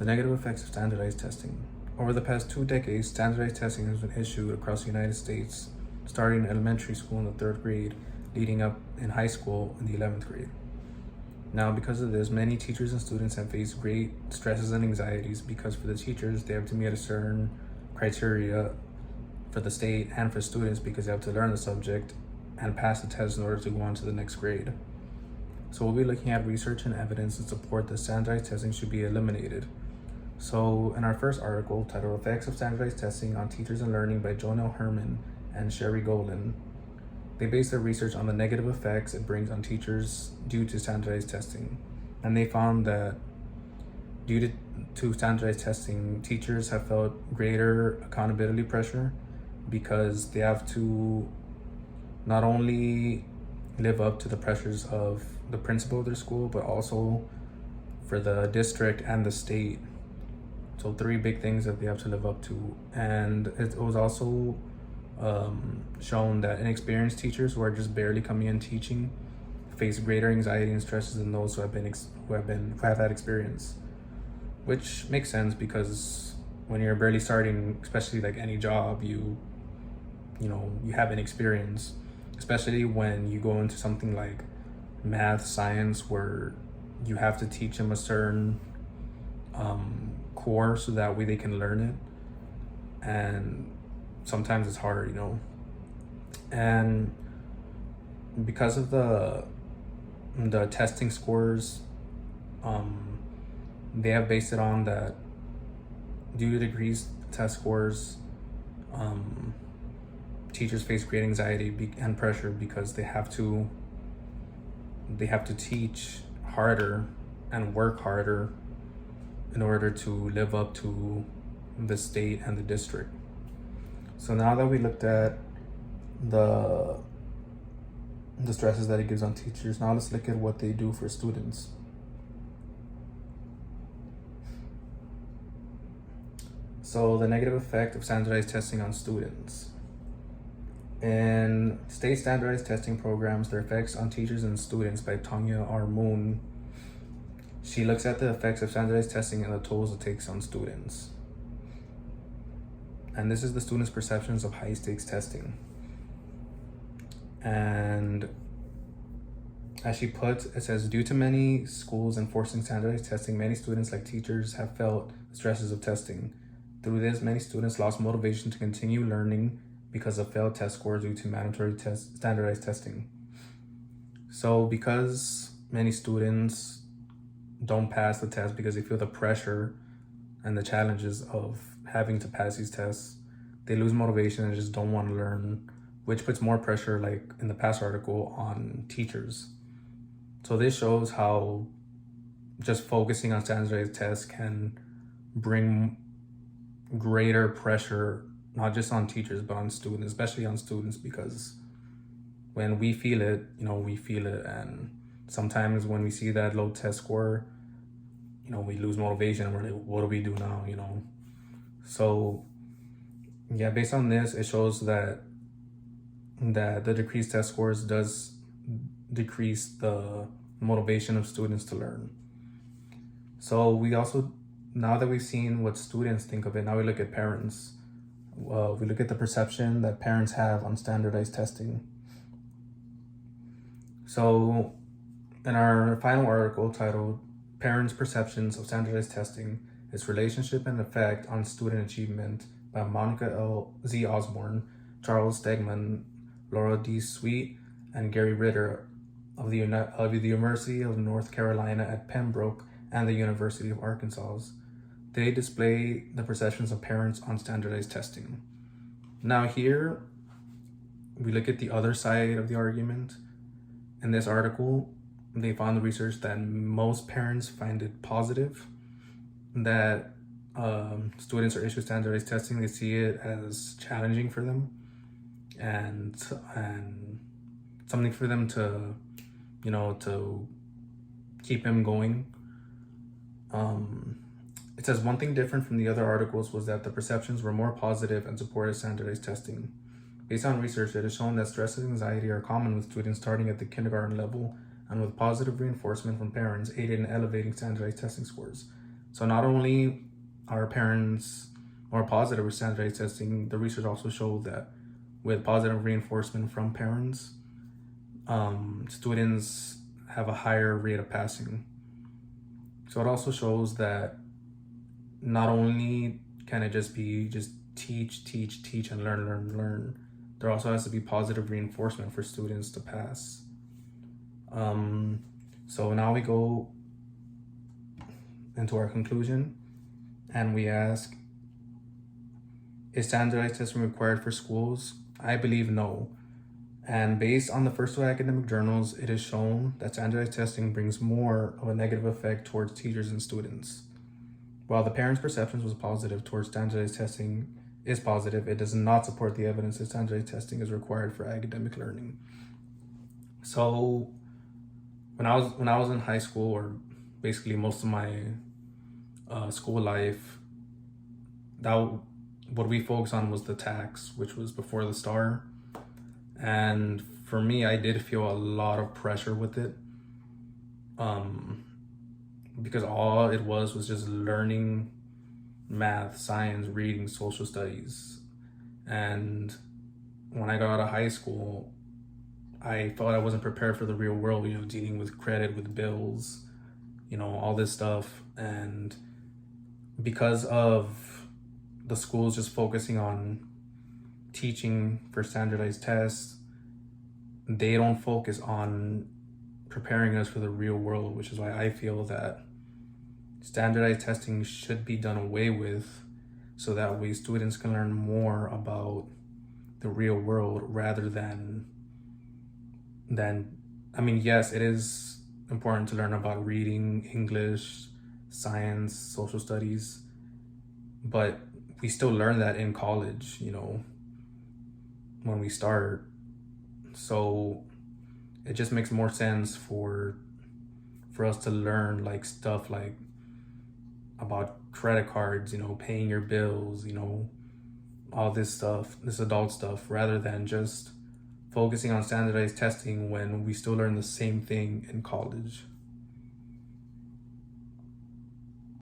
The negative effects of standardized testing. Over the past 2 decades, standardized testing has been issued across the United States, starting in elementary school in the 3rd grade, leading up in high school in the 11th grade. Now, because of this, many teachers and students have faced great stresses and anxieties because for the teachers, they have to meet a certain criteria for the state and for students because they have to learn the subject and pass the test in order to go on to the next grade. So we'll be looking at research and evidence to support that standardized testing should be eliminated. So in our first article, titled Effects of Standardized Testing on Teachers and Learning by Jonelle Herman and Sherry Golan, they base their research on the negative effects it brings on teachers due to standardized testing. And they found that due to standardized testing, teachers have felt greater accountability pressure because they have to not only live up to the pressures of the principal of their school, but also for the district and the state. So 3 big things that they have to live up to. And it was also shown that inexperienced teachers who are just barely coming in teaching face greater anxiety and stresses than those who have had experience, which makes sense because when you're barely starting, especially like any job, you have an experience, especially when you go into something like math, science, where you have to teach them a certain core so that way they can learn it. And sometimes it's hard, and because of the testing scores, they have based it on that due to decreased test scores, teachers face great anxiety and pressure because they have to teach harder and work harder in order to live up to the state and the district. So now that we looked at the stresses that it gives on teachers, now let's look at what they do for students. So the negative effect of standardized testing on students. In state standardized testing programs, their effects on teachers and students by Tanya R. Moon, she looks at the effects of standardized testing and the tolls it takes on students. And this is the students' perceptions of high stakes testing. And as she puts, it says, due to many schools enforcing standardized testing, many students, like teachers, have felt the stresses of testing. Through this, many students lost motivation to continue learning because of failed test scores due to mandatory standardized testing. So because many students don't pass the test because they feel the pressure and the challenges of having to pass these tests, they lose motivation and just don't want to learn, which puts more pressure, like in the past article, on teachers. So this shows how just focusing on standardized tests can bring greater pressure, not just on teachers, but on students, especially on students, because when we feel it, we feel it. And sometimes when we see that low test score, we lose motivation and we're like, what do we do now, So yeah, based on this, it shows that the decreased test scores does decrease the motivation of students to learn. So we also, now that we've seen what students think of it, now we look at parents. We look at the perception that parents have on standardized testing. So in our final article titled Parents' Perceptions of Standardized Testing, Its Relationship and Effect on Student Achievement by Monica L. Z. Osborne, Charles Stegman, Laura D. Sweet, and Gary Ritter of the University of North Carolina at Pembroke and the University of Arkansas. They display the perceptions of parents on standardized testing. Now here, we look at the other side of the argument. In this article, they found the research that most parents find it positive that students are issued standardized testing. They see it as challenging for them and something for them to, to keep them going. It says one thing different from the other articles was that the perceptions were more positive and supported standardized testing. Based on research, it has shown that stress and anxiety are common with students starting at the kindergarten level, and with positive reinforcement from parents aided in elevating standardized testing scores. So not only are parents more positive with standardized testing, the research also showed that with positive reinforcement from parents, students have a higher rate of passing. So it also shows that not only can it just be just teach, and learn. There also has to be positive reinforcement for students to pass. So now we go into our conclusion and we ask, is standardized testing required for schools? I believe no. And based on the first two academic journals, it is shown that standardized testing brings more of a negative effect towards teachers and students. While the parents' perceptions was positive towards standardized testing is positive, it does not support the evidence that standardized testing is required for academic learning. So when I was in high school, or basically most of my school life, what we focused on was the tax, which was before the star. And for me, I did feel a lot of pressure with it, because all it was just learning math, science, reading, social studies. And when I got out of high school, I thought I wasn't prepared for the real world, dealing with credit, with bills, all this stuff. And because of the schools just focusing on teaching for standardized tests, they don't focus on preparing us for the real world, which is why I feel that standardized testing should be done away with, so that way students can learn more about the real world rather than yes, it is important to learn about reading, English, science, social studies, but we still learn that in college, when we start. So it just makes more sense for us to learn stuff about credit cards, paying your bills, all this stuff, this adult stuff, rather than just focusing on standardized testing when we still learn the same thing in college.